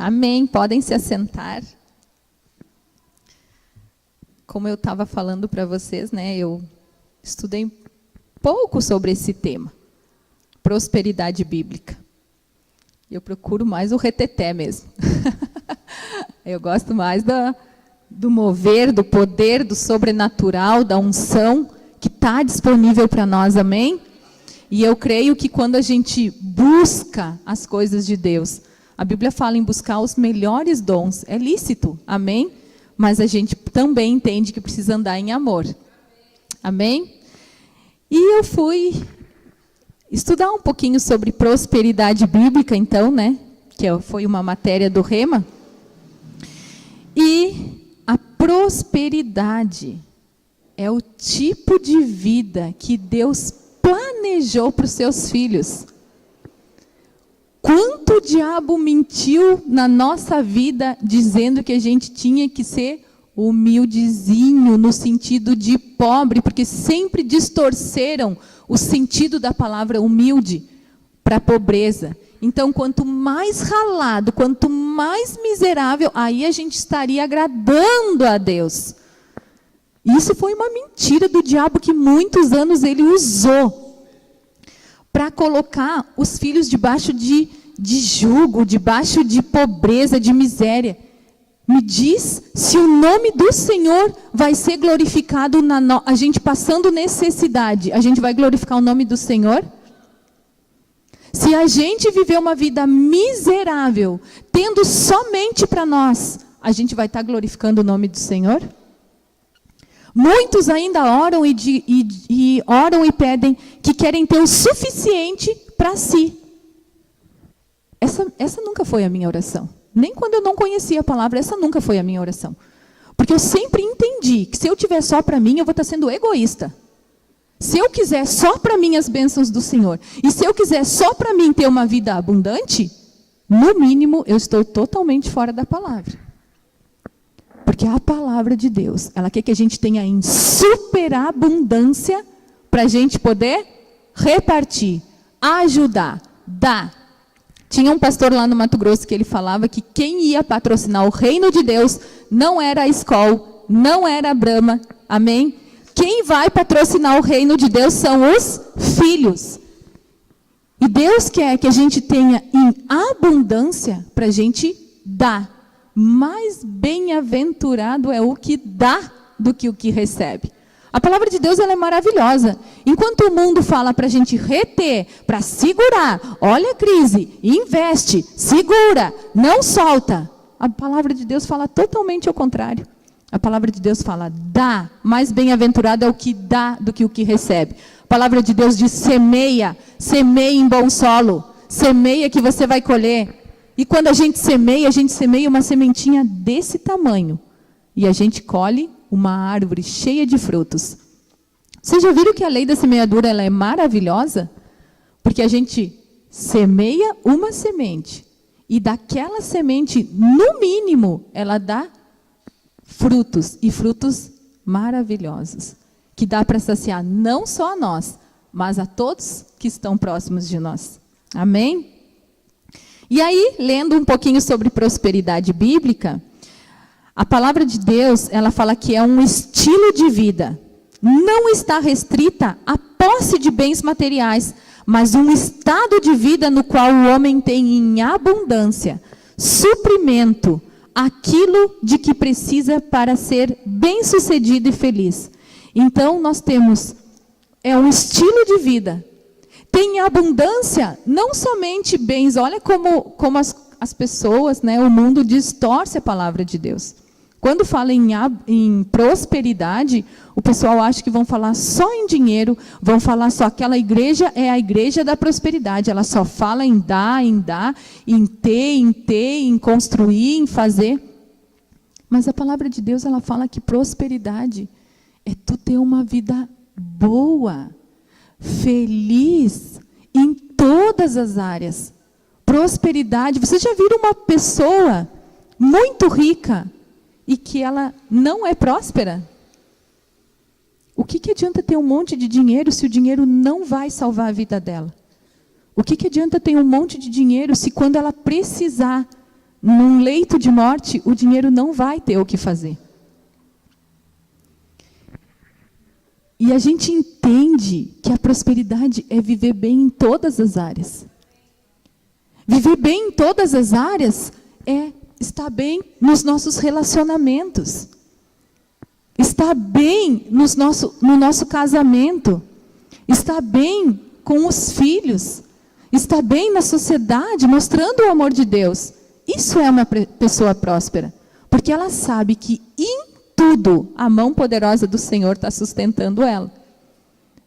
Amém. Podem se assentar. Como eu estava falando para vocês, né, eu estudei pouco sobre esse tema, prosperidade bíblica. Eu procuro mais o reteté mesmo. Eu gosto mais do mover, do poder, do sobrenatural, da unção que está disponível para nós, amém? E eu creio que quando a gente busca as coisas de Deus, a Bíblia fala em buscar os melhores dons, é lícito, amém? Mas a gente também entende que precisa andar em amor, amém? E eu fui estudar um pouquinho sobre prosperidade bíblica, então, né? Que foi uma matéria do Rema. E a prosperidade é o tipo de vida que Deus planejou para os seus filhos. Quanto o diabo mentiu na nossa vida, dizendo que a gente tinha que ser humildezinho, no sentido de pobre, porque sempre distorceram o sentido da palavra humilde para pobreza. Então, quanto mais ralado, quanto mais miserável, aí a gente estaria agradando a Deus. Isso foi uma mentira do diabo que muitos anos ele usou para colocar os filhos debaixo de jugo, debaixo de pobreza, de miséria. Me diz se o nome do Senhor vai ser glorificado, a gente passando necessidade, a gente vai glorificar o nome do Senhor? Se a gente viver uma vida miserável, tendo somente para nós, a gente vai estar glorificando o nome do Senhor? Muitos ainda oram e oram e pedem que querem ter o suficiente para si. Essa nunca foi a minha oração. Nem quando eu não conhecia a palavra, essa nunca foi a minha oração. Porque eu sempre entendi que se eu tiver só para mim, eu vou estar sendo egoísta. Se eu quiser só para mim as bênçãos do Senhor, e se eu quiser só para mim ter uma vida abundante, no mínimo, eu estou totalmente fora da palavra. Porque a palavra de Deus, ela quer que a gente tenha em superabundância para a gente poder repartir, ajudar, dar. Tinha um pastor lá no Mato Grosso que ele falava que quem ia patrocinar o reino de Deus não era a Skol, não era a Brahma, amém? Quem vai patrocinar o reino de Deus são os filhos. E Deus quer que a gente tenha em abundância para a gente dar. Mais bem-aventurado é o que dá do que o que recebe. A palavra de Deus ela é maravilhosa. Enquanto o mundo fala para a gente reter, para segurar, olha a crise, investe, segura, não solta. A palavra de Deus fala totalmente ao contrário. A palavra de Deus fala, dá, mais bem-aventurado é o que dá do que o que recebe. A palavra de Deus diz, semeia, semeia em bom solo, semeia que você vai colher. E quando a gente semeia uma sementinha desse tamanho. E a gente colhe uma árvore cheia de frutos. Vocês já viram que a lei da semeadura ela é maravilhosa? Porque a gente semeia uma semente. E daquela semente, no mínimo, ela dá frutos. E frutos maravilhosos. Que dá para saciar não só a nós, mas a todos que estão próximos de nós. Amém? E aí, lendo um pouquinho sobre prosperidade bíblica, a palavra de Deus, ela fala que é um estilo de vida. Não está restrita à posse de bens materiais, mas um estado de vida no qual o homem tem em abundância, suprimento, aquilo de que precisa para ser bem-sucedido e feliz. Então, nós temos, um estilo de vida. Tem abundância, não somente bens. Olha como as pessoas, né, o mundo distorce a palavra de Deus. Quando fala em prosperidade, o pessoal acha que vão falar só em dinheiro, vão falar só aquela igreja é a igreja da prosperidade. Ela só fala em dar, em ter, em construir, em fazer. Mas a palavra de Deus, ela fala que prosperidade é tu ter uma vida boa, feliz em todas as áreas. Prosperidade. Vocês já viram uma pessoa muito rica e que ela não é próspera? O que adianta ter um monte de dinheiro se o dinheiro não vai salvar a vida dela? O que adianta ter um monte de dinheiro se quando ela precisar num leito de morte, o dinheiro não vai ter o que fazer. E a gente entende que a prosperidade é viver bem em todas as áreas. Viver bem em todas as áreas é estar bem nos nossos relacionamentos. Estar bem no nosso casamento. Estar bem com os filhos. Estar bem na sociedade, mostrando o amor de Deus. Isso é uma pessoa próspera. Porque ela sabe que em tudo a mão poderosa do Senhor está sustentando ela.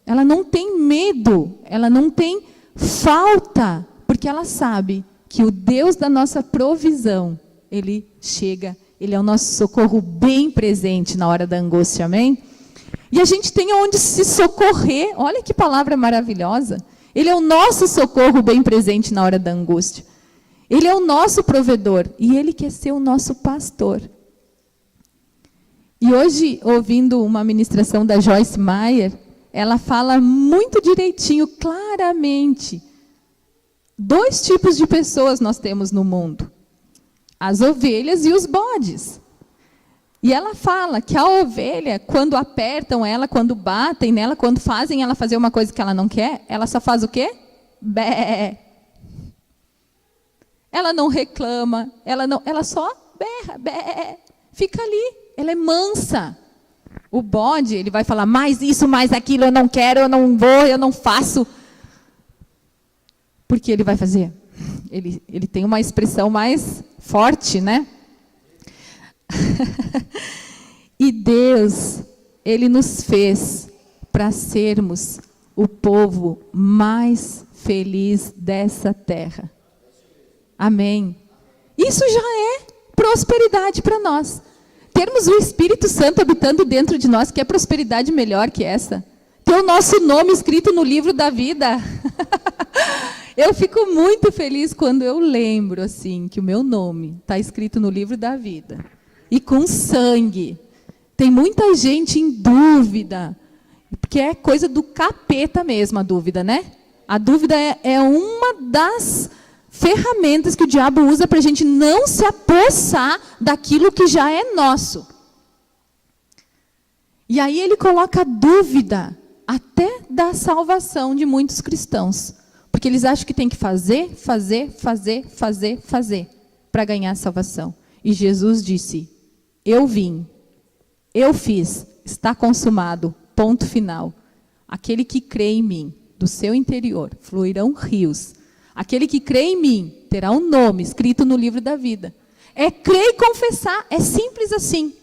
Ela não tem medo, ela não tem falta, porque ela sabe que o Deus da nossa provisão, Ele chega, Ele é o nosso socorro bem presente na hora da angústia, amém? E a gente tem onde se socorrer, olha que palavra maravilhosa. Ele é o nosso socorro bem presente na hora da angústia. Ele é o nosso provedor e Ele quer ser o nosso pastor. E hoje, ouvindo uma ministração da Joyce Meyer, ela fala muito direitinho, claramente. 2 tipos de pessoas nós temos no mundo. As ovelhas e os bodes. E ela fala que a ovelha, quando apertam ela, quando batem nela, quando fazem ela fazer uma coisa que ela não quer, ela só faz o quê? Bé. Ela não reclama, ela só berra, bé. Fica ali. Ela é mansa. O bode, ele vai falar, mais isso, mais aquilo, eu não quero, eu não vou, eu não faço. Por que ele vai fazer? Ele tem uma expressão mais forte, né? E Deus, Ele nos fez para sermos o povo mais feliz dessa terra. Amém. Isso já é prosperidade para nós. Termos o Espírito Santo habitando dentro de nós, que é prosperidade melhor que essa. Ter o nosso nome escrito no livro da vida. Eu fico muito feliz quando eu lembro assim, que o meu nome está escrito no livro da vida. E com sangue. Tem muita gente em dúvida, porque é coisa do capeta mesmo a dúvida, né? A dúvida é uma das ferramentas que o diabo usa para a gente não se apossar daquilo que já é nosso. E aí ele coloca dúvida até da salvação de muitos cristãos. Porque eles acham que tem que fazer para ganhar a salvação. E Jesus disse, eu vim, eu fiz, está consumado, ponto final. Aquele que crê em mim, do seu interior, fluirão rios. Aquele que crê em mim terá um nome escrito no livro da vida. É crer e confessar, é simples assim.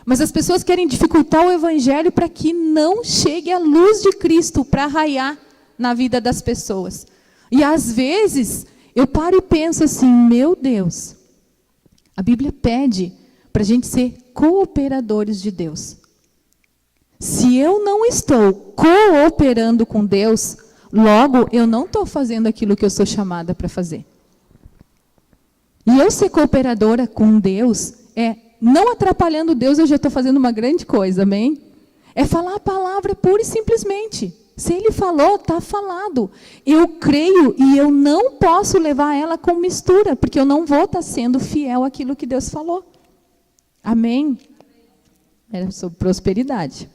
Mas as pessoas querem dificultar o evangelho para que não chegue a luz de Cristo para raiar na vida das pessoas. E às vezes eu paro e penso assim, meu Deus, a Bíblia pede para a gente ser cooperadores de Deus. Se eu não estou cooperando com Deus, logo, eu não estou fazendo aquilo que eu sou chamada para fazer. E eu ser cooperadora com Deus, não atrapalhando Deus, eu já estou fazendo uma grande coisa, amém? É falar a palavra pura e simplesmente. Se Ele falou, está falado. Eu creio e eu não posso levar ela com mistura, porque eu não vou estar sendo fiel àquilo que Deus falou. Amém? Era sobre prosperidade.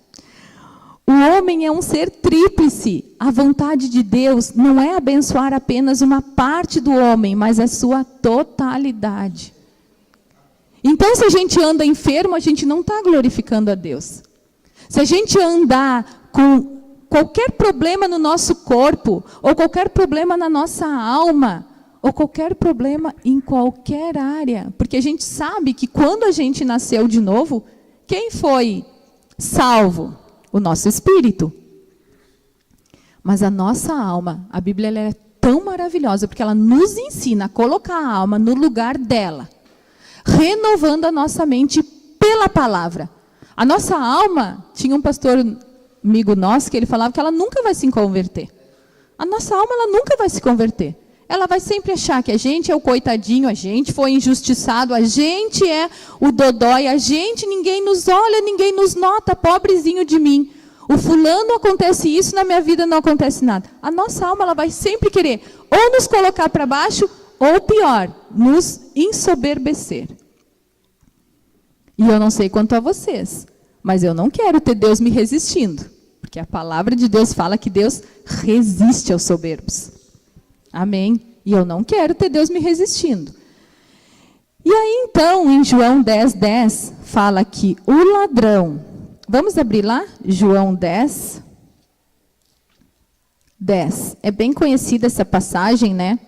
O homem é um ser tríplice. A vontade de Deus não é abençoar apenas uma parte do homem, mas a sua totalidade. Então, se a gente anda enfermo, a gente não está glorificando a Deus. Se a gente andar com qualquer problema no nosso corpo, ou qualquer problema na nossa alma, ou qualquer problema em qualquer área, porque a gente sabe que quando a gente nasceu de novo, quem foi salvo? O nosso espírito. Mas a nossa alma, a Bíblia ela é tão maravilhosa, porque ela nos ensina a colocar a alma no lugar dela, renovando a nossa mente pela palavra. A nossa alma, tinha um pastor amigo nosso que ele falava que ela nunca vai se converter. A nossa alma ela nunca vai se converter. Ela vai sempre achar que a gente é o coitadinho, a gente foi injustiçado, a gente é o dodói, ninguém nos olha, ninguém nos nota, pobrezinho de mim. O fulano acontece isso, na minha vida não acontece nada. A nossa alma ela vai sempre querer ou nos colocar para baixo ou pior, nos ensoberbecer. E eu não sei quanto a vocês, mas eu não quero ter Deus me resistindo, porque a palavra de Deus fala que Deus resiste aos soberbos. Amém? E eu não quero ter Deus me resistindo. E aí, então, em João 10:10, fala que o ladrão... Vamos abrir lá? João 10. É bem conhecida essa passagem, né?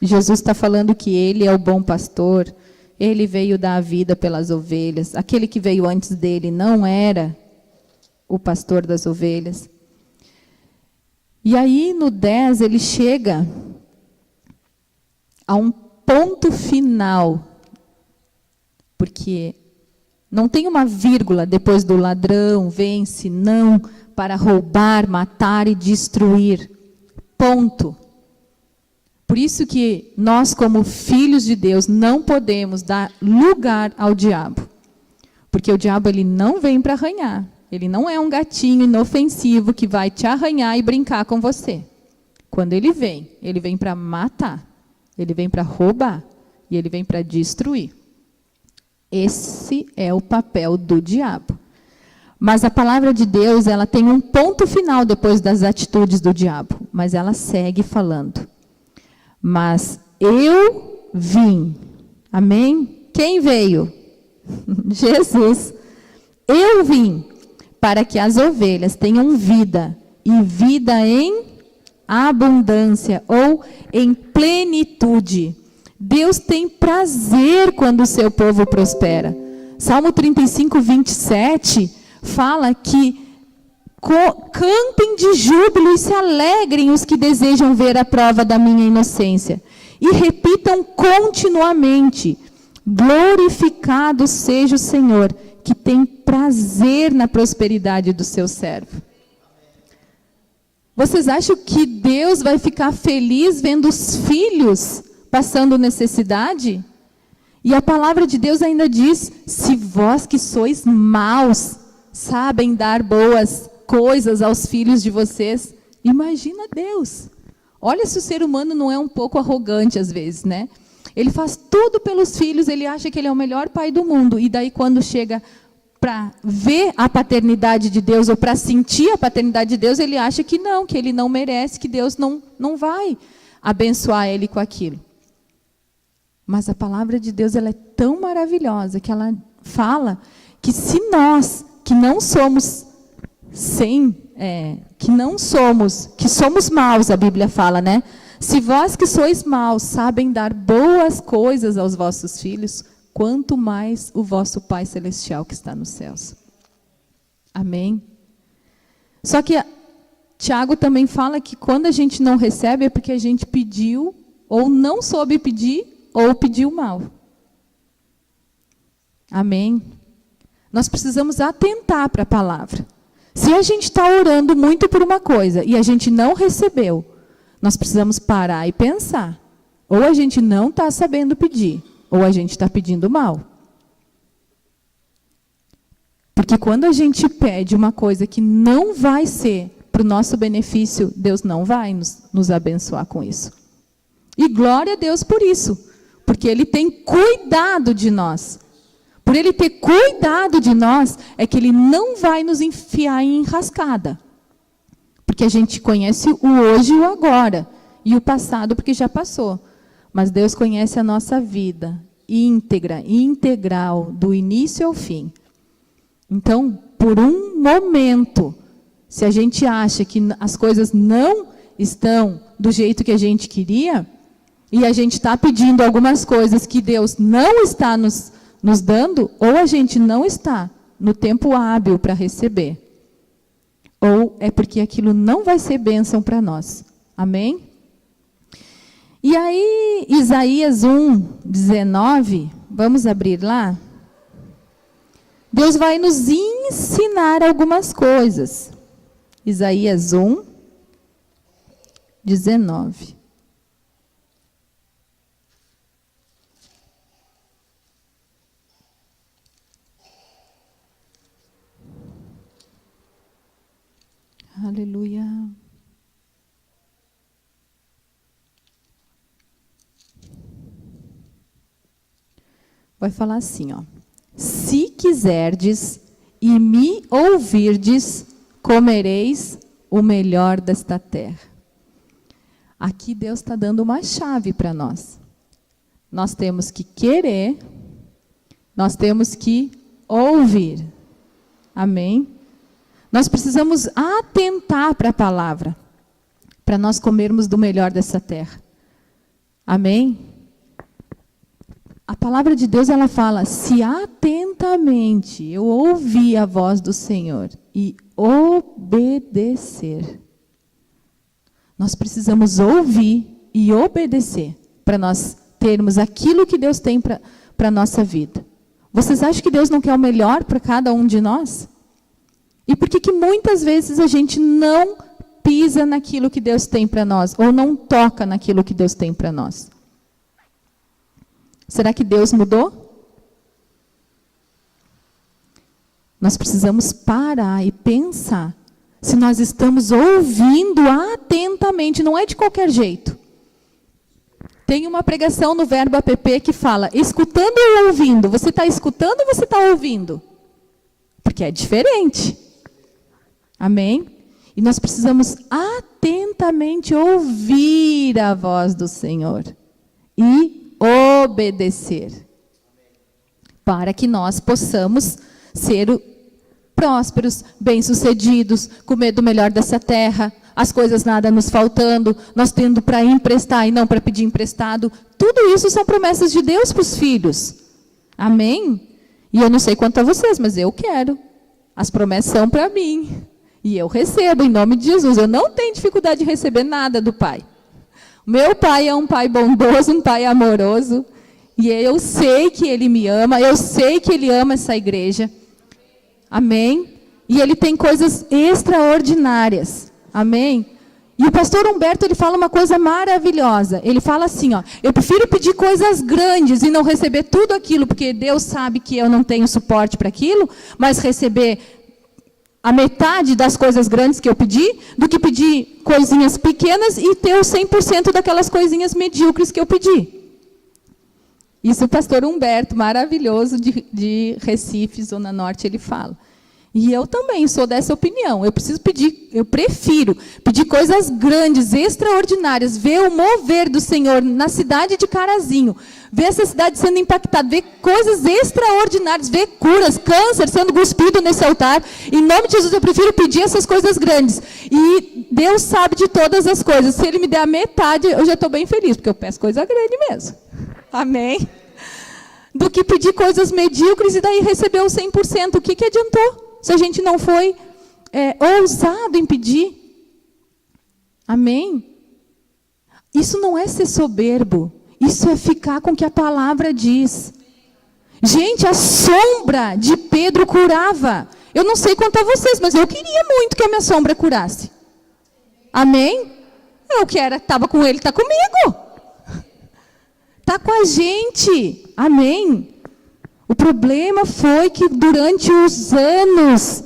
Jesus está falando que ele é o bom pastor, ele veio dar a vida pelas ovelhas. Aquele que veio antes dele não era o pastor das ovelhas. E aí, no 10, ele chega a um ponto final, porque não tem uma vírgula depois do ladrão, vem senão para roubar, matar e destruir. Ponto. Por isso que nós, como filhos de Deus, não podemos dar lugar ao diabo. Porque o diabo ele não vem para arranhar. Ele não é um gatinho inofensivo que vai te arranhar e brincar com você. Quando ele vem para matar. Ele vem para roubar. E ele vem para destruir. Esse é o papel do diabo. Mas a palavra de Deus, ela tem um ponto final depois das atitudes do diabo. Mas ela segue falando. Mas eu vim. Amém? Quem veio? Jesus. Eu vim para que as ovelhas tenham vida. E vida em abundância ou em plenitude. Deus tem prazer quando o seu povo prospera. Salmo 35, 27 fala que cantem de júbilo e se alegrem os que desejam ver a prova da minha inocência. E repitam continuamente: glorificado seja o Senhor, que tem prazer na prosperidade do seu servo. Vocês acham que Deus vai ficar feliz vendo os filhos passando necessidade? E a palavra de Deus ainda diz: se vós que sois maus, sabem dar boas coisas aos filhos de vocês, imagina Deus. Olha se o ser humano não é um pouco arrogante às vezes, né? Ele faz tudo pelos filhos, ele acha que ele é o melhor pai do mundo, e daí quando chega para ver a paternidade de Deus, ou para sentir a paternidade de Deus, ele acha que ele não merece, que Deus não vai abençoar ele com aquilo. Mas a palavra de Deus ela é tão maravilhosa, que ela fala que se nós, que não somos que somos maus, a Bíblia fala, né? Se vós que sois maus sabem dar boas coisas aos vossos filhos, quanto mais o vosso Pai Celestial que está nos céus. Amém? Só que Tiago também fala que quando a gente não recebe é porque a gente pediu, ou não soube pedir, ou pediu mal. Amém? Nós precisamos atentar para a palavra. Se a gente está orando muito por uma coisa e a gente não recebeu, nós precisamos parar e pensar. Ou a gente não está sabendo pedir, ou a gente está pedindo mal. Porque quando a gente pede uma coisa que não vai ser para o nosso benefício, Deus não vai nos abençoar com isso. E glória a Deus por isso. Porque Ele tem cuidado de nós. Por Ele ter cuidado de nós, é que Ele não vai nos enfiar em enrascada. Porque a gente conhece o hoje e o agora. E o passado, porque já passou. Mas Deus conhece a nossa vida íntegra, integral, do início ao fim. Então, por um momento, se a gente acha que as coisas não estão do jeito que a gente queria, e a gente está pedindo algumas coisas que Deus não está nos dando, ou a gente não está no tempo hábil para receber, ou é porque aquilo não vai ser bênção para nós. Amém? E aí, Isaías 1:19, vamos abrir lá? Deus vai nos ensinar algumas coisas. Isaías 1:19. Aleluia. Vai falar assim, ó. Se quiserdes e me ouvirdes, comereis o melhor desta terra. Aqui Deus está dando uma chave para nós. Nós temos que querer, nós temos que ouvir. Amém? Nós precisamos atentar para a palavra, para nós comermos do melhor dessa terra. Amém? A palavra de Deus, ela fala, se atentamente eu ouvir a voz do Senhor e obedecer. Nós precisamos ouvir e obedecer para nós termos aquilo que Deus tem para a nossa vida. Vocês acham que Deus não quer o melhor para cada um de nós? E por que muitas vezes a gente não pisa naquilo que Deus tem para nós, ou não toca naquilo que Deus tem para nós? Será que Deus mudou? Nós precisamos parar e pensar se nós estamos ouvindo atentamente, não é de qualquer jeito. Tem uma pregação no Verbo app que fala, escutando ou ouvindo? Você está escutando ou você está ouvindo? Porque é diferente. Amém? E nós precisamos atentamente ouvir a voz do Senhor e obedecer, para que nós possamos ser prósperos, bem-sucedidos, comer do melhor dessa terra, as coisas nada nos faltando, nós tendo para emprestar e não para pedir emprestado. Tudo isso são promessas de Deus para os filhos. Amém? E eu não sei quanto a vocês, mas eu quero. As promessas são para mim. E eu recebo em nome de Jesus. Eu não tenho dificuldade de receber nada do Pai. Meu pai é um pai bondoso, um pai amoroso, e eu sei que ele me ama, eu sei que ele ama essa igreja. Amém? E ele tem coisas extraordinárias. Amém? E o pastor Humberto, ele fala uma coisa maravilhosa. Ele fala assim, ó, eu prefiro pedir coisas grandes e não receber tudo aquilo, porque Deus sabe que eu não tenho suporte para aquilo, mas receber a metade das coisas grandes que eu pedi, do que pedir coisinhas pequenas e ter o 100% daquelas coisinhas medíocres que eu pedi. Isso o pastor Humberto, maravilhoso, de Recife, Zona Norte, ele fala. E eu também sou dessa opinião. Eu prefiro pedir coisas grandes, extraordinárias, ver o mover do Senhor na cidade de Carazinho, ver essa cidade sendo impactada, ver coisas extraordinárias, ver curas, câncer sendo cuspido nesse altar. Em nome de Jesus, eu prefiro pedir essas coisas grandes. E Deus sabe de todas as coisas. Se Ele me der a metade, eu já estou bem feliz, porque eu peço coisa grande mesmo. Amém? Do que pedir coisas medíocres e daí receber o 100%. O que adiantou? Se a gente não foi ousado em pedir. Amém? Isso não é ser soberbo. Isso é ficar com o que a palavra diz. Gente, a sombra de Pedro curava. Eu não sei quanto a vocês, mas eu queria muito que a minha sombra curasse. Amém? Eu que estava com ele, está comigo. Está com a gente. Amém? O problema foi que durante os anos,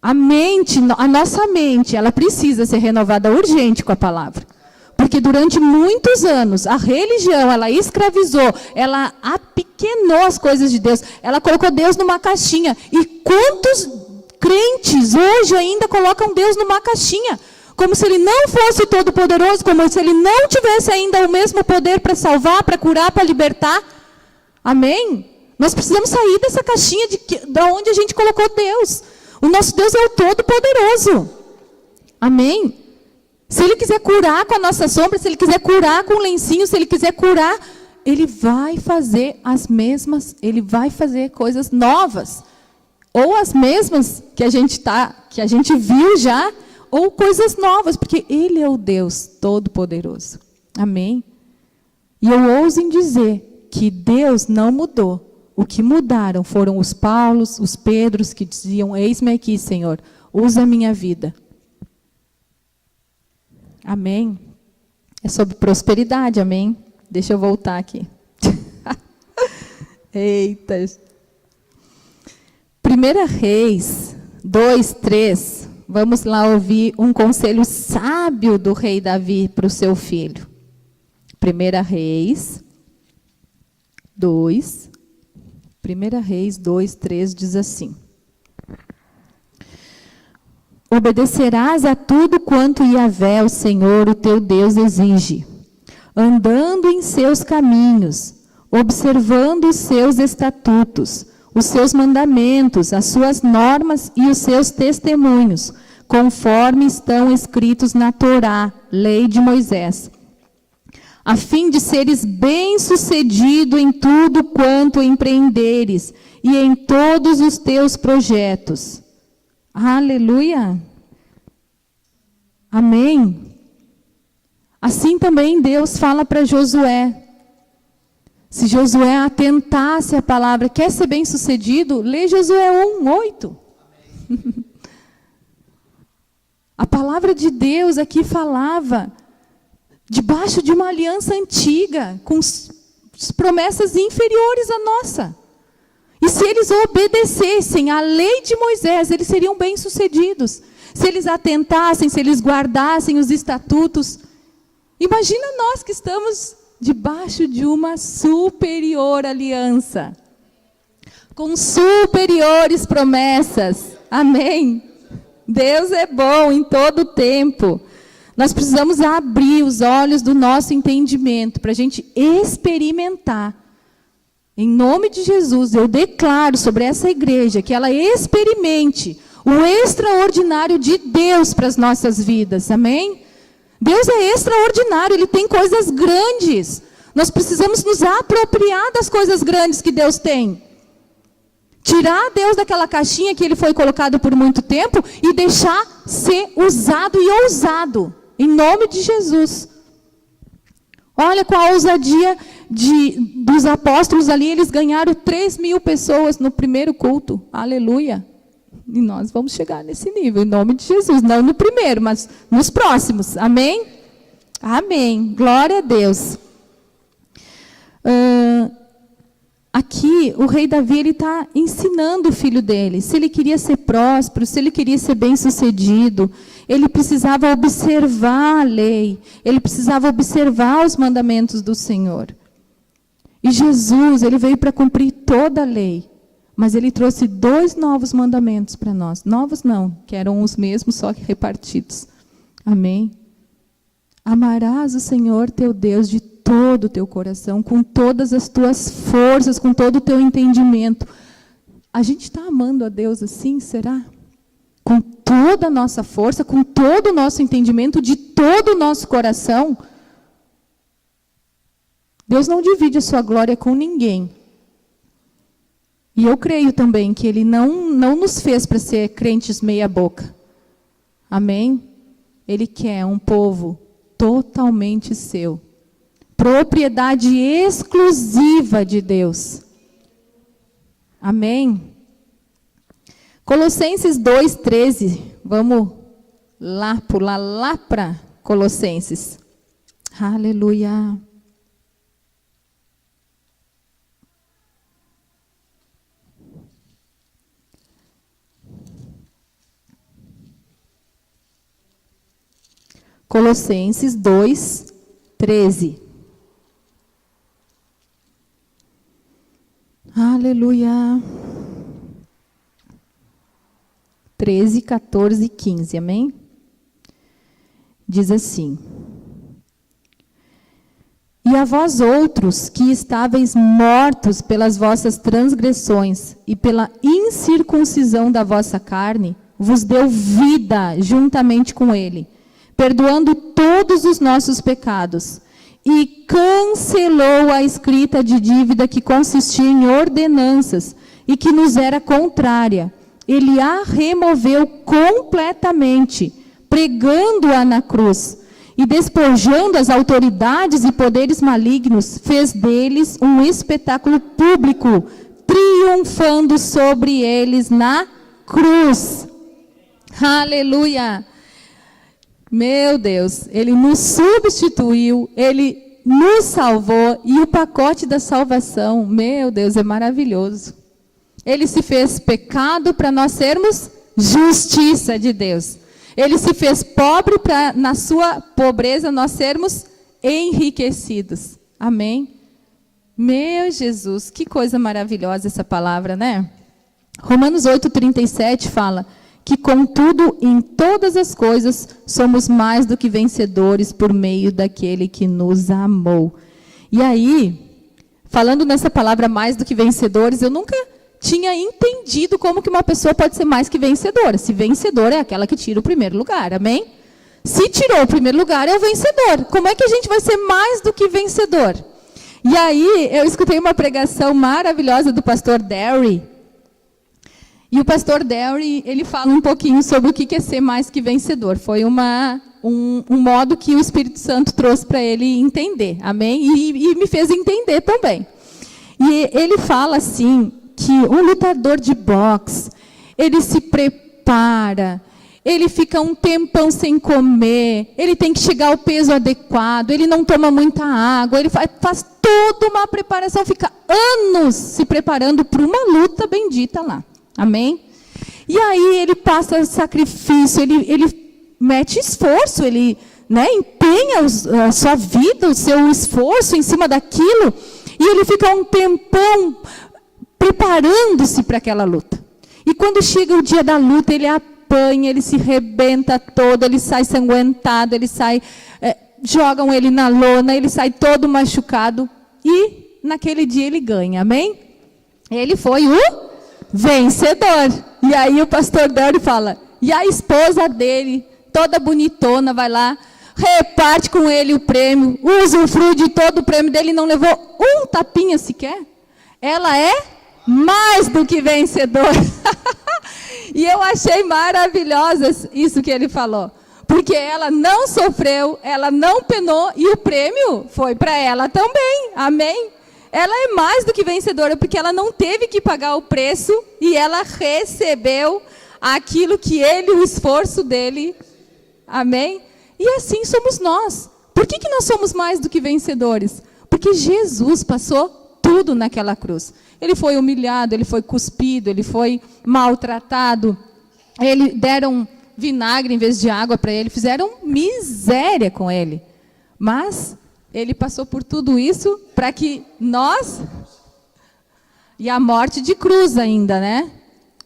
a nossa mente, ela precisa ser renovada urgente com a palavra. Porque durante muitos anos, a religião, ela escravizou, ela apequenou as coisas de Deus, ela colocou Deus numa caixinha. E quantos crentes hoje ainda colocam Deus numa caixinha? Como se Ele não fosse todo-poderoso, como se Ele não tivesse ainda o mesmo poder para salvar, para curar, para libertar. Amém? Nós precisamos sair dessa caixinha de onde a gente colocou Deus. O nosso Deus é o Todo-Poderoso. Amém? Se Ele quiser curar com a nossa sombra, se Ele quiser curar com o lencinho, se Ele quiser curar, Ele vai fazer as mesmas, Ele vai fazer coisas novas. Ou as mesmas que a gente viu já, ou coisas novas, porque Ele é o Deus Todo-Poderoso. Amém? E eu ouso em dizer que Deus não mudou. O que mudaram foram os Paulos, os Pedros, que diziam, eis-me aqui, Senhor, usa a minha vida. Amém? É sobre prosperidade, amém? Deixa eu voltar aqui. Eita. 1 Reis 2:3. Vamos lá ouvir um conselho sábio do rei Davi para o seu filho. 1 Reis 2, 1 Reis 2:3 diz assim: obedecerás a tudo quanto Yahvé, o Senhor, o teu Deus, exige, andando em seus caminhos, observando os seus estatutos, os seus mandamentos, as suas normas e os seus testemunhos, conforme estão escritos na Torá, lei de Moisés, a fim de seres bem-sucedido em tudo quanto empreenderes e em todos os teus projetos. Aleluia! Amém! Assim também Deus fala para Josué. Se Josué atentasse à palavra, quer ser bem-sucedido, lê Josué 1:8. A palavra de Deus aqui falava debaixo de uma aliança antiga, com promessas inferiores à nossa. E se eles obedecessem à lei de Moisés, eles seriam bem-sucedidos. Se eles atentassem, se eles guardassem os estatutos. Imagina nós que estamos debaixo de uma superior aliança, com superiores promessas. Amém? Deus é bom em todo o tempo. Nós precisamos abrir os olhos do nosso entendimento para a gente experimentar. Em nome de Jesus, eu declaro sobre essa igreja que ela experimente o extraordinário de Deus para as nossas vidas. Amém? Deus é extraordinário, Ele tem coisas grandes. Nós precisamos nos apropriar das coisas grandes que Deus tem. Tirar Deus daquela caixinha que Ele foi colocado por muito tempo e deixar ser usado e ousado. Em nome de Jesus. Olha, com a ousadia dos apóstolos ali, eles ganharam 3.000 pessoas no primeiro culto. Aleluia. E nós vamos chegar nesse nível, em nome de Jesus. Não no primeiro, mas nos próximos. Amém? Amém. Glória a Deus. Aqui, o rei Davi está ensinando o filho dele. Se ele queria ser próspero, se ele queria ser bem-sucedido, ele precisava observar a lei. Ele precisava observar os mandamentos do Senhor. E Jesus, ele veio para cumprir toda a lei. Mas ele trouxe 2 novos mandamentos para nós. Novos não, que eram os mesmos, só que repartidos. Amém? Amarás o Senhor teu Deus de todo o teu coração, com todas as tuas forças, com todo o teu entendimento. A gente está amando a Deus assim, será? Com toda a nossa força, com todo o nosso entendimento, de todo o nosso coração. Deus não divide a sua glória com ninguém. E eu creio também que Ele não nos fez para ser crentes meia boca. Amém? Ele quer um povo totalmente seu. Propriedade exclusiva de Deus. Amém? Colossenses 2:13. Vamos lá, pular lá para Colossenses. Aleluia. Colossenses 2:13. Aleluia. 13, 14 e 15, amém? Diz assim: e a vós outros, que estáveis mortos pelas vossas transgressões e pela incircuncisão da vossa carne, vos deu vida juntamente com ele, perdoando todos os nossos pecados, e cancelou a escrita de dívida que consistia em ordenanças e que nos era contrária. Ele a removeu completamente, pregando-a na cruz, e despojando as autoridades e poderes malignos, fez deles um espetáculo público, triunfando sobre eles na cruz. Aleluia! Meu Deus, Ele nos substituiu, Ele nos salvou, e o pacote da salvação, meu Deus, é maravilhoso. Ele se fez pecado para nós sermos justiça de Deus. Ele se fez pobre para, na sua pobreza, nós sermos enriquecidos. Amém? Meu Jesus, que coisa maravilhosa essa palavra, né? Romanos 8:37 fala que, contudo, em todas as coisas, somos mais do que vencedores por meio daquele que nos amou. E aí, falando nessa palavra mais do que vencedores, eu nunca tinha entendido como que uma pessoa pode ser mais que vencedora. Se vencedora é aquela que tira o primeiro lugar, amém? Se tirou o primeiro lugar, é o vencedor. Como é que a gente vai ser mais do que vencedor? E aí, eu escutei uma pregação maravilhosa do pastor Derry. E o pastor Derry, ele fala um pouquinho sobre o que é ser mais que vencedor. Foi um modo que o Espírito Santo trouxe para ele entender, amém? E me fez entender também. E ele fala assim, que um lutador de boxe, ele se prepara, ele fica um tempão sem comer, ele tem que chegar ao peso adequado, ele não toma muita água, ele faz toda uma preparação, fica anos se preparando para uma luta bendita lá. Amém? E aí ele passa sacrifício, ele mete esforço, ele empenha a sua vida, o seu esforço em cima daquilo, e ele fica um tempão preparando-se para aquela luta. E quando chega o dia da luta, ele apanha, ele se rebenta todo, ele sai sanguentado, ele sai, jogam ele na lona, ele sai todo machucado, e naquele dia ele ganha, amém? Ele foi o vencedor. E aí o pastor Derry fala, e a esposa dele, toda bonitona, vai lá, reparte com ele o prêmio, usufrui de todo o prêmio dele, não levou um tapinha sequer. Ela é mais do que vencedor. E eu achei maravilhosa isso que ele falou, porque ela não sofreu, ela não penou, e o prêmio foi para ela também, amém? Ela é mais do que vencedora, porque ela não teve que pagar o preço, e ela recebeu aquilo que ele, o esforço dele, amém? E assim somos nós. Por que nós somos mais do que vencedores? Porque Jesus passou tudo naquela cruz. Ele foi humilhado, ele foi cuspido, ele foi maltratado, deram vinagre em vez de água para ele, fizeram miséria com ele. Mas ele passou por tudo isso para que nós... E a morte de cruz ainda, né?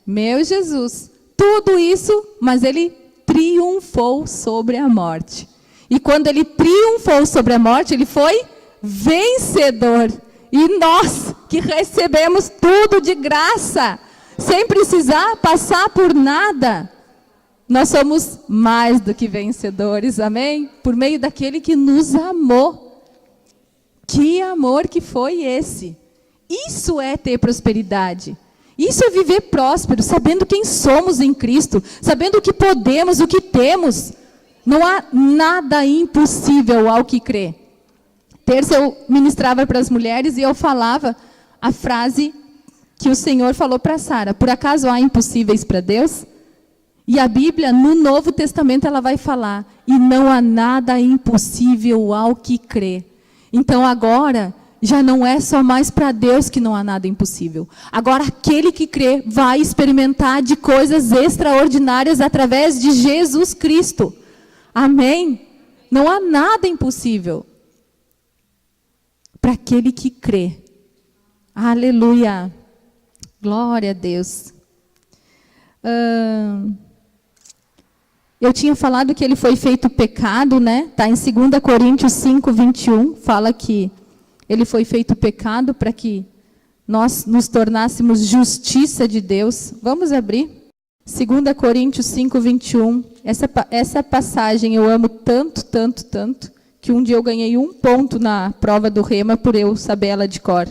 Meu Jesus. Tudo isso, mas ele triunfou sobre a morte. E quando ele triunfou sobre a morte, ele foi vencedor. E nós, que recebemos tudo de graça, sem precisar passar por nada, nós somos mais do que vencedores, amém? Por meio daquele que nos amou. Que amor que foi esse? Isso é ter prosperidade. Isso é viver próspero, sabendo quem somos em Cristo, sabendo o que podemos, o que temos. Não há nada impossível ao que crê. Terça eu ministrava para as mulheres e eu falava a frase que o Senhor falou para Sara: por acaso há impossíveis para Deus? E a Bíblia, no Novo Testamento, ela vai falar: e não há nada impossível ao que crê. Então agora, já não é só mais para Deus que não há nada impossível. Agora aquele que crê vai experimentar de coisas extraordinárias através de Jesus Cristo. Amém? Não há nada impossível para aquele que crê. Aleluia. Glória a Deus. Eu tinha falado que ele foi feito pecado, né? Está em 2 Coríntios 5, 21. Fala que ele foi feito pecado para que nós nos tornássemos justiça de Deus. Vamos abrir? 2 Coríntios 5, 21. Essa passagem eu amo tanto, tanto, tanto, que um dia eu ganhei 1 ponto na prova do Rema por eu saber ela de cor.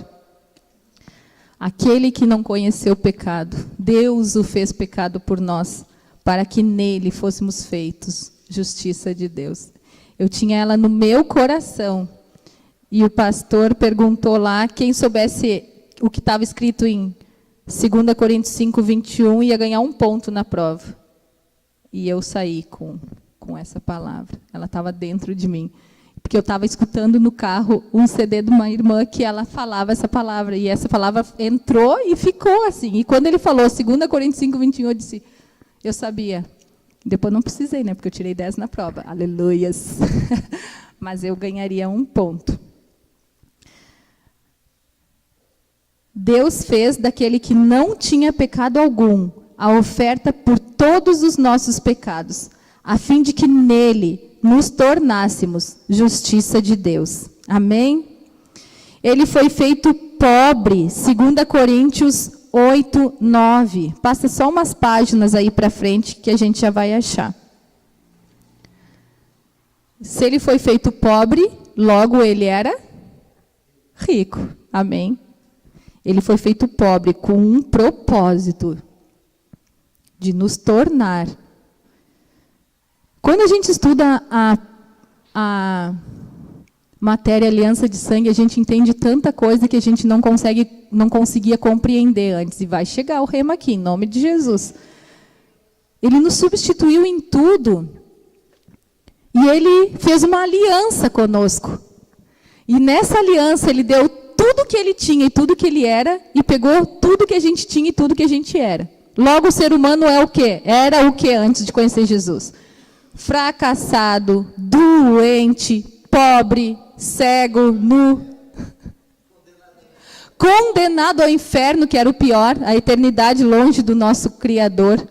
Aquele que não conheceu o pecado, Deus o fez pecado por nós, para que nele fôssemos feitos justiça de Deus. Eu tinha ela no meu coração. E o pastor perguntou lá, quem soubesse o que estava escrito em 2 Coríntios 5, 21, ia ganhar 1 ponto na prova. E eu saí com essa palavra. Ela estava dentro de mim. Porque eu estava escutando no carro um CD de uma irmã que ela falava essa palavra. E essa palavra entrou e ficou assim. E quando ele falou 2 Coríntios 5, 21, eu disse, eu sabia. Depois não precisei, né? Porque eu tirei 10 na prova. Aleluias. Mas eu ganharia 1 ponto. Deus fez daquele que não tinha pecado algum a oferta por todos os nossos pecados, a fim de que nele nos tornássemos justiça de Deus. Amém? Ele foi feito pobre, 2 Coríntios 8, 9. Passa só umas páginas aí para frente que a gente já vai achar. Se ele foi feito pobre, logo ele era rico. Amém? Ele foi feito pobre com um propósito de nos tornar. Quando a gente estuda a matéria aliança de sangue, a gente entende tanta coisa que a gente não conseguia compreender antes. E vai chegar o rema aqui, em nome de Jesus. Ele nos substituiu em tudo. E ele fez uma aliança conosco. E nessa aliança ele deu tudo que ele tinha e tudo que ele era, e pegou tudo que a gente tinha e tudo que a gente era. Logo, o ser humano é o quê? Era o quê antes de conhecer Jesus? Fracassado, doente, pobre, cego, nu. Condenado ao inferno, que era o pior, a eternidade longe do nosso Criador.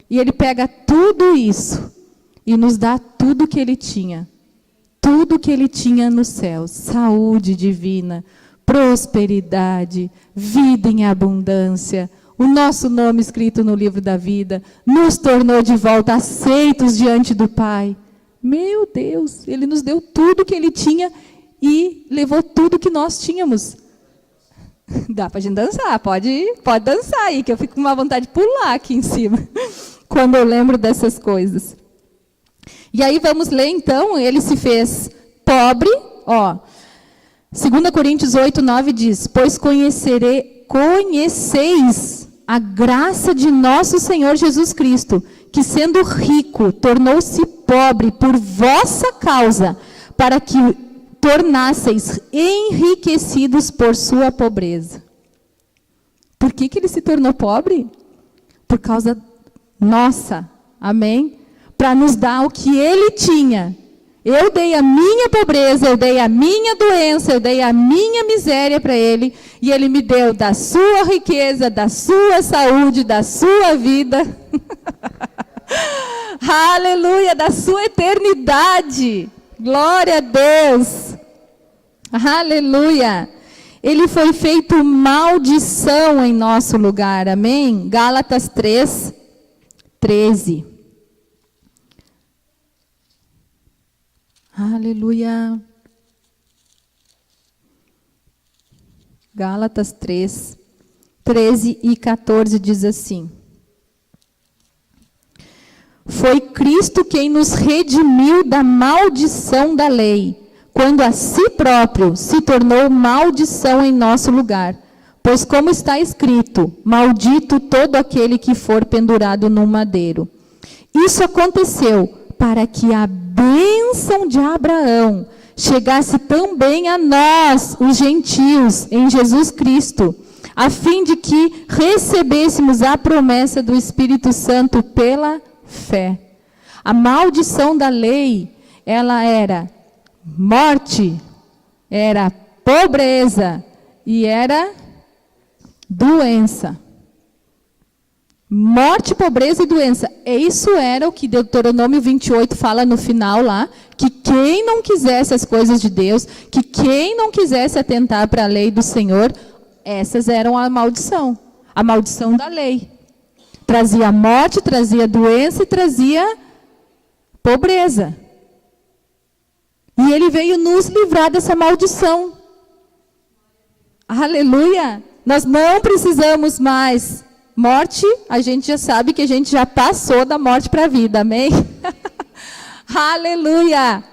E ele pega tudo isso e nos dá tudo que ele tinha. Tudo que ele tinha nos céus. Saúde divina, prosperidade, vida em abundância, o nosso nome escrito no livro da vida, nos tornou de volta aceitos diante do Pai. Meu Deus, ele nos deu tudo que ele tinha e levou tudo que nós tínhamos. Dá para a gente dançar, pode dançar aí, que eu fico com uma vontade de pular aqui em cima, quando eu lembro dessas coisas. E aí vamos ler então, ele se fez pobre, ó. 2 Coríntios 8, 9 diz, pois conheceis a graça de nosso Senhor Jesus Cristo, que sendo rico, tornou-se pobre por vossa causa, para que tornasseis enriquecidos por sua pobreza. Por que ele se tornou pobre? Por causa nossa, amém? Para nos dar o que ele tinha. Eu dei a minha pobreza, eu dei a minha doença, eu dei a minha miséria para ele, e ele me deu da sua riqueza, da sua saúde, da sua vida. Aleluia, da sua eternidade. Glória a Deus. Aleluia. Ele foi feito maldição em nosso lugar, amém? Gálatas 3, 13. Aleluia. Gálatas 3, 13 e 14 diz assim. Foi Cristo quem nos redimiu da maldição da lei, quando a si próprio se tornou maldição em nosso lugar. Pois como está escrito, maldito todo aquele que for pendurado num madeiro. Isso aconteceu para que a bênção de Abraão chegasse também a nós, os gentios, em Jesus Cristo, a fim de que recebêssemos a promessa do Espírito Santo pela fé. A maldição da lei, ela era morte, era pobreza e era doença. Morte, pobreza e doença. Isso era o que Deuteronômio 28 fala no final lá, que quem não quisesse as coisas de Deus, que quem não quisesse atentar para a lei do Senhor, essas eram a maldição da lei. Trazia morte, trazia doença e trazia pobreza. E ele veio nos livrar dessa maldição. Aleluia! Nós não precisamos mais. Morte, a gente já sabe que a gente já passou da morte para a vida, amém? Aleluia!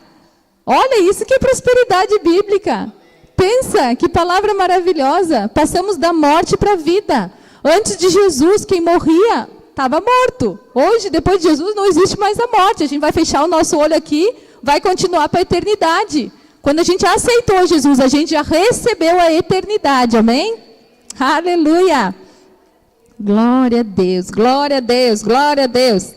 Olha, isso que é prosperidade bíblica. Pensa, que palavra maravilhosa. Passamos da morte para a vida. Antes de Jesus, quem morria estava morto. Hoje, depois de Jesus, não existe mais a morte. A gente vai fechar o nosso olho aqui, vai continuar para a eternidade. Quando a gente aceitou Jesus, a gente já recebeu a eternidade, amém? Aleluia! Glória a Deus, glória a Deus, glória a Deus.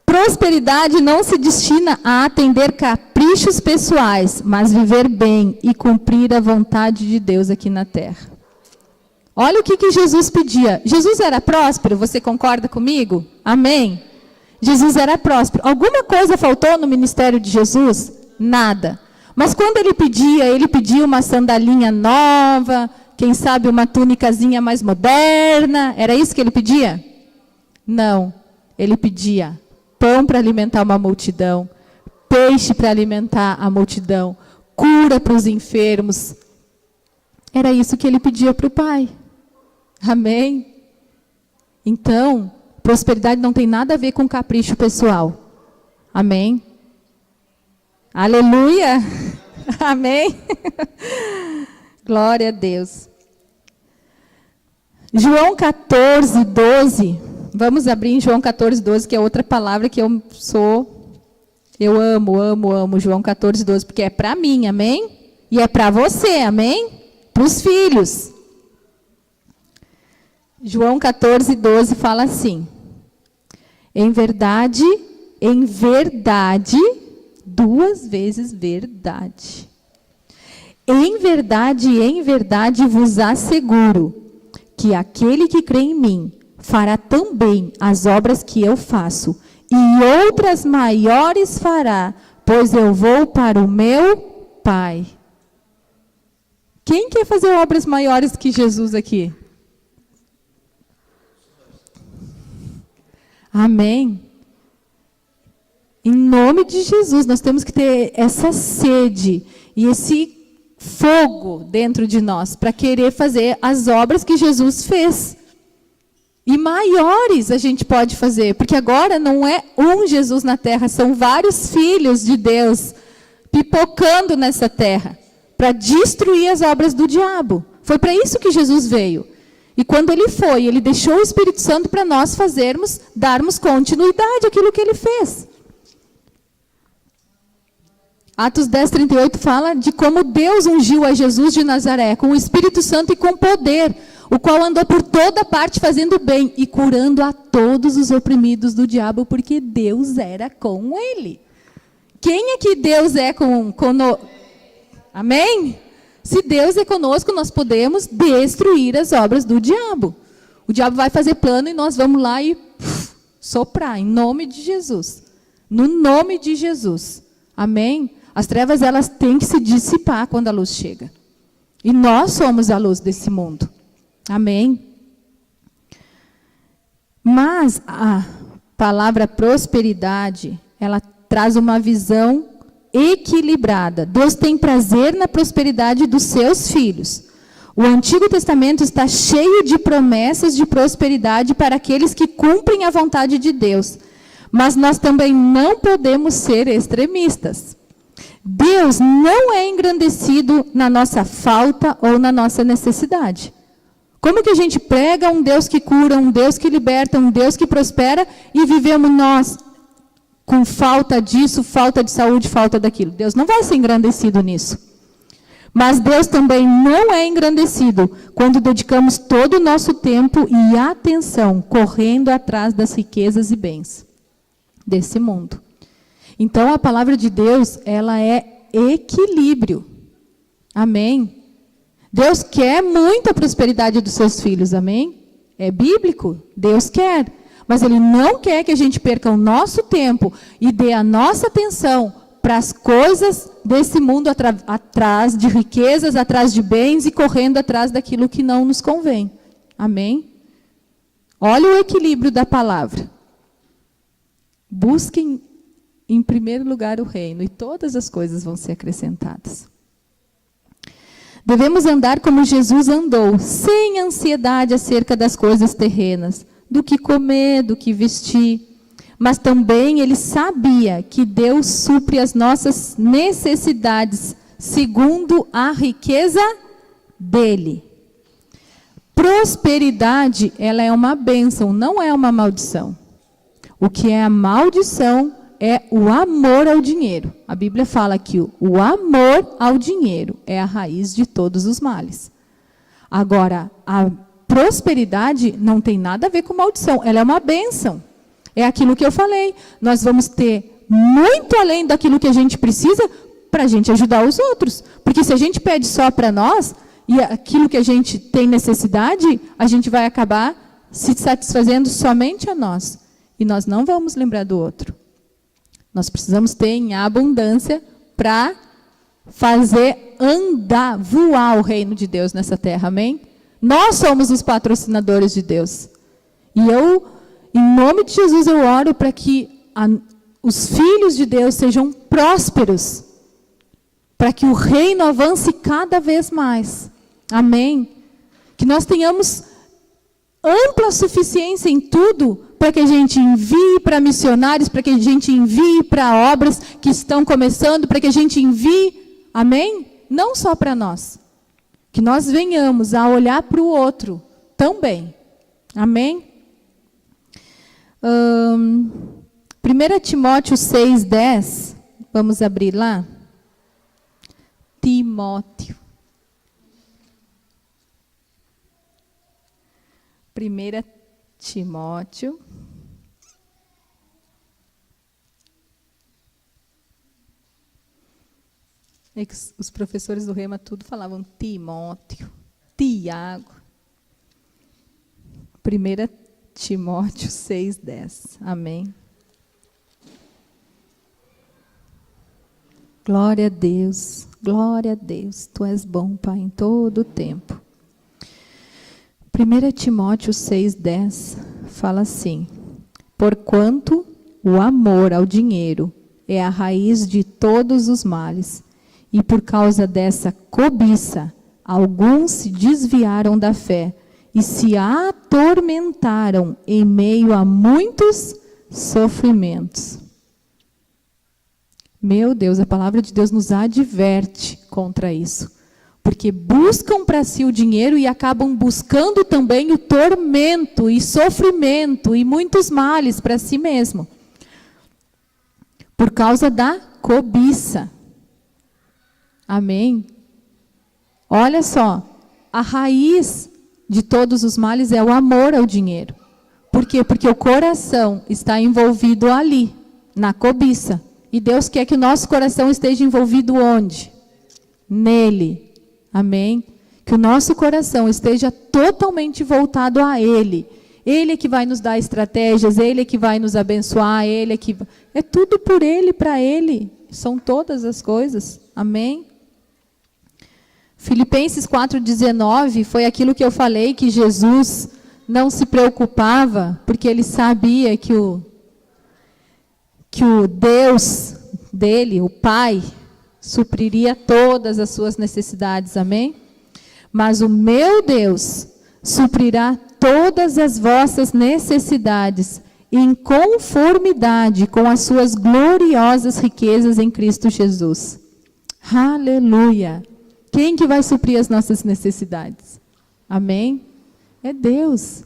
Prosperidade não se destina a atender caprichos pessoais, mas viver bem e cumprir a vontade de Deus aqui na terra. Olha o que Jesus pedia. Jesus era próspero, você concorda comigo? Amém? Jesus era próspero. Alguma coisa faltou no ministério de Jesus? Nada. Mas quando ele pedia uma sandalinha nova, quem sabe uma túnicazinha mais moderna. Era isso que ele pedia? Não. Ele pedia pão para alimentar uma multidão, peixe para alimentar a multidão, cura para os enfermos. Era isso que ele pedia para o Pai. Amém? Então, prosperidade não tem nada a ver com capricho pessoal. Amém? Aleluia! Amém? Glória a Deus. João 14, 12. Vamos abrir em João 14, 12, que é outra palavra que eu amo. João 14, 12, porque é para mim, amém? E é para você, amém? Para os filhos. João 14, 12 fala assim: em verdade, duas vezes verdade. Em verdade vos asseguro que aquele que crê em mim fará também as obras que eu faço, e outras maiores fará, pois eu vou para o meu Pai. Quem quer fazer obras maiores que Jesus aqui? Amém. Em nome de Jesus, nós temos que ter essa sede e esse fogo dentro de nós para querer fazer as obras que Jesus fez. E maiores a gente pode fazer, porque agora não é um Jesus na terra, são vários filhos de Deus pipocando nessa terra para destruir as obras do diabo. Foi para isso que Jesus veio. E quando ele foi, ele deixou o Espírito Santo para nós darmos continuidade àquilo que ele fez. Atos 10, 38 fala de como Deus ungiu a Jesus de Nazaré com o Espírito Santo e com poder, o qual andou por toda parte fazendo bem e curando a todos os oprimidos do diabo, porque Deus era com ele. Quem é que Deus é conosco? Amém? Se Deus é conosco, nós podemos destruir as obras do diabo. O diabo vai fazer plano e nós vamos lá e soprar, em nome de Jesus. No nome de Jesus. Amém? As trevas, elas têm que se dissipar quando a luz chega. E nós somos a luz desse mundo. Amém? Mas a palavra prosperidade, ela traz uma visão equilibrada. Deus tem prazer na prosperidade dos seus filhos. O Antigo Testamento está cheio de promessas de prosperidade para aqueles que cumprem a vontade de Deus. Mas nós também não podemos ser extremistas. Deus não é engrandecido na nossa falta ou na nossa necessidade. Como que a gente prega um Deus que cura, um Deus que liberta, um Deus que prospera e vivemos nós com falta disso, falta de saúde, falta daquilo? Deus não vai ser engrandecido nisso. Mas Deus também não é engrandecido quando dedicamos todo o nosso tempo e atenção correndo atrás das riquezas e bens desse mundo. Então, a palavra de Deus, ela é equilíbrio. Amém? Deus quer muito a prosperidade dos seus filhos, amém? É bíblico? Deus quer. Mas Ele não quer que a gente perca o nosso tempo e dê a nossa atenção para as coisas desse mundo, atrás de riquezas, atrás de bens e correndo atrás daquilo que não nos convém. Amém? Olha o equilíbrio da palavra. Busquem em primeiro lugar o reino e todas as coisas vão ser acrescentadas. Devemos andar como Jesus andou, sem ansiedade acerca das coisas terrenas, do que comer, do que vestir. Mas também ele sabia que Deus supre as nossas necessidades segundo a riqueza dele. Prosperidade, ela é uma bênção, não é uma maldição. O que é a maldição é o amor ao dinheiro. A Bíblia fala que o amor ao dinheiro é a raiz de todos os males. Agora, a prosperidade não tem nada a ver com maldição, ela é uma bênção. É aquilo que eu falei, nós vamos ter muito além daquilo que a gente precisa para a gente ajudar os outros. Porque se a gente pede só para nós, e aquilo que a gente tem necessidade, a gente vai acabar se satisfazendo somente a nós. E nós não vamos lembrar do outro. Nós precisamos ter em abundância para fazer andar, voar o reino de Deus nessa terra, amém? Nós somos os patrocinadores de Deus. E eu, em nome de Jesus, eu oro para que os filhos de Deus sejam prósperos, para que o reino avance cada vez mais. Amém? Que nós tenhamos ampla suficiência em tudo, para que a gente envie para missionários, para que a gente envie para obras que estão começando, para que a gente envie, amém? Não só para nós. Que nós venhamos a olhar para o outro também. Amém? 1 Timóteo 6,10, vamos abrir lá. Timóteo. 1 Timóteo. É que os professores do Rema tudo falavam Timóteo, Tiago. 1 Timóteo 6,10. Amém. Glória a Deus, glória a Deus. Tu és bom, Pai, em todo o tempo. 1 Timóteo 6,10 fala assim: porquanto o amor ao dinheiro é a raiz de todos os males, e por causa dessa cobiça, alguns se desviaram da fé e se atormentaram em meio a muitos sofrimentos. Meu Deus, a palavra de Deus nos adverte contra isso. Porque buscam para si o dinheiro e acabam buscando também o tormento e sofrimento e muitos males para si mesmo. Por causa da cobiça. Amém? Olha só, a raiz de todos os males é o amor ao dinheiro. Por quê? Porque o coração está envolvido ali, na cobiça. E Deus quer que o nosso coração esteja envolvido onde? Nele. Amém? Que o nosso coração esteja totalmente voltado a Ele. Ele é que vai nos dar estratégias, Ele é que vai nos abençoar, Ele é que... É tudo por Ele, para Ele. São todas as coisas. Amém? Filipenses 4,19 foi aquilo que eu falei, que Jesus não se preocupava, porque Ele sabia que o Deus dele, o Pai, supriria todas as suas necessidades, amém? Mas o meu Deus suprirá todas as vossas necessidades em conformidade com as suas gloriosas riquezas em Cristo Jesus. Aleluia! Quem que vai suprir as nossas necessidades? Amém? É Deus.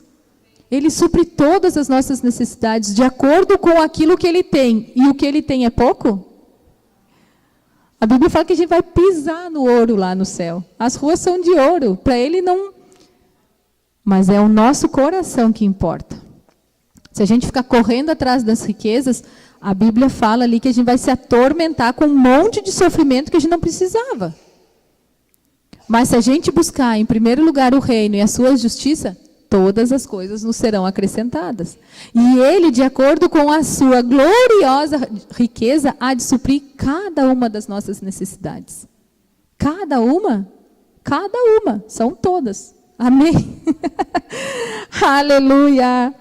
Ele supre todas as nossas necessidades de acordo com aquilo que Ele tem. E o que Ele tem é pouco? A Bíblia fala que a gente vai pisar no ouro lá no céu. As ruas são de ouro. Para Ele não... Mas é o nosso coração que importa. Se a gente ficar correndo atrás das riquezas, a Bíblia fala ali que a gente vai se atormentar com um monte de sofrimento que a gente não precisava. Mas se a gente buscar em primeiro lugar o reino e a sua justiça, todas as coisas nos serão acrescentadas. E Ele, de acordo com a sua gloriosa riqueza, há de suprir cada uma das nossas necessidades. Cada uma? Cada uma. São todas. Amém? Aleluia!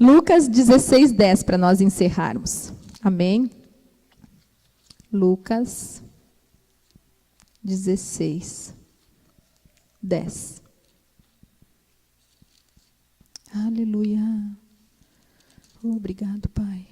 Lucas 16:10, para nós encerrarmos. Amém? Lucas 16:10. Aleluia. Obrigado, Pai.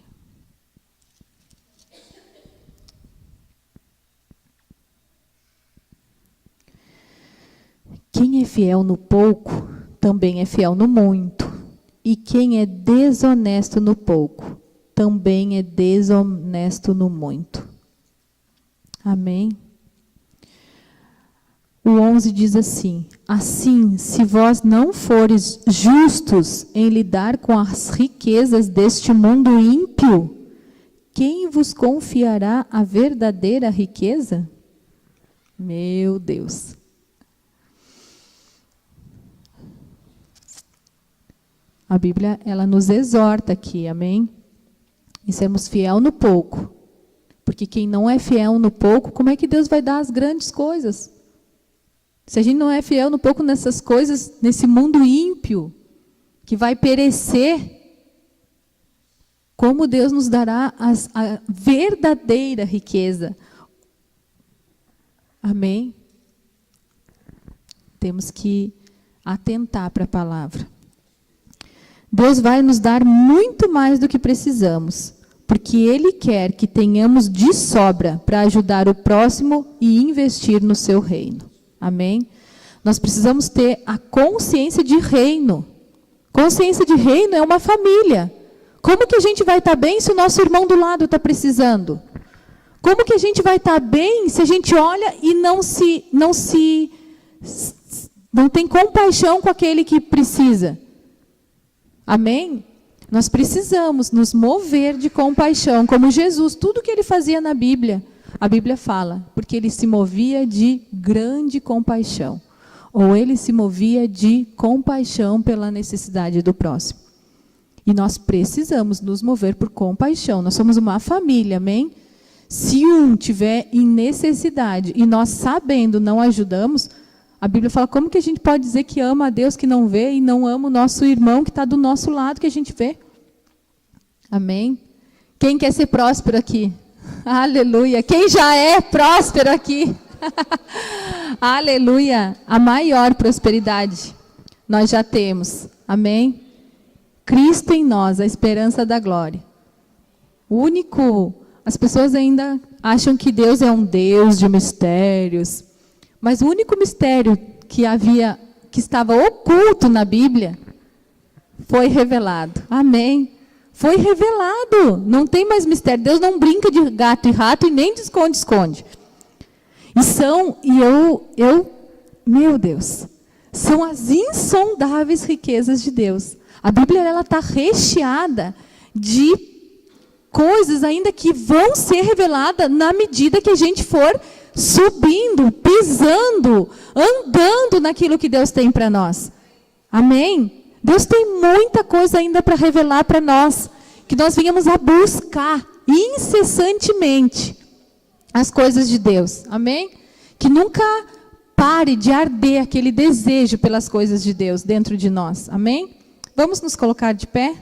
Quem é fiel no pouco, também é fiel no muito. E quem é desonesto no pouco, também é desonesto no muito. Amém? O 11 diz assim: assim, se vós não fores justos em lidar com as riquezas deste mundo ímpio, quem vos confiará a verdadeira riqueza? Meu Deus! A Bíblia, ela nos exorta aqui, amém? E sermos fiel no pouco. Porque quem não é fiel no pouco, como é que Deus vai dar as grandes coisas? Se a gente não é fiel no pouco nessas coisas, nesse mundo ímpio, que vai perecer, como Deus nos dará a verdadeira riqueza? Amém? Temos que atentar para a palavra. Deus vai nos dar muito mais do que precisamos, porque Ele quer que tenhamos de sobra para ajudar o próximo e investir no seu reino. Amém? Nós precisamos ter a consciência de reino. Consciência de reino é uma família. Como que a gente vai estar bem se o nosso irmão do lado está precisando? Como que a gente vai estar bem se a gente olha e não tem compaixão com aquele que precisa? Amém? Nós precisamos nos mover de compaixão, como Jesus, tudo que ele fazia na Bíblia, a Bíblia fala, porque ele se movia de grande compaixão, ou ele se movia de compaixão pela necessidade do próximo. E nós precisamos nos mover por compaixão, nós somos uma família, amém? Se um tiver em necessidade e nós sabendo não ajudamos, a Bíblia fala, como que a gente pode dizer que ama a Deus que não vê e não ama o nosso irmão que está do nosso lado que a gente vê? Amém? Quem quer ser próspero aqui? Aleluia! Quem já é próspero aqui? Aleluia! A maior prosperidade nós já temos. Amém? Cristo em nós, a esperança da glória. O único... As pessoas ainda acham que Deus é um Deus de mistérios. Mas o único mistério que estava oculto na Bíblia foi revelado. Amém? Foi revelado. Não tem mais mistério. Deus não brinca de gato e rato e nem de esconde-esconde. Meu Deus, são as insondáveis riquezas de Deus. A Bíblia está recheada de coisas ainda que vão ser reveladas na medida que a gente for subindo, pisando, andando naquilo que Deus tem para nós. Amém? Deus tem muita coisa ainda para revelar para nós, que nós venhamos a buscar incessantemente as coisas de Deus. Amém? Que nunca pare de arder aquele desejo pelas coisas de Deus dentro de nós. Amém? Vamos nos colocar de pé?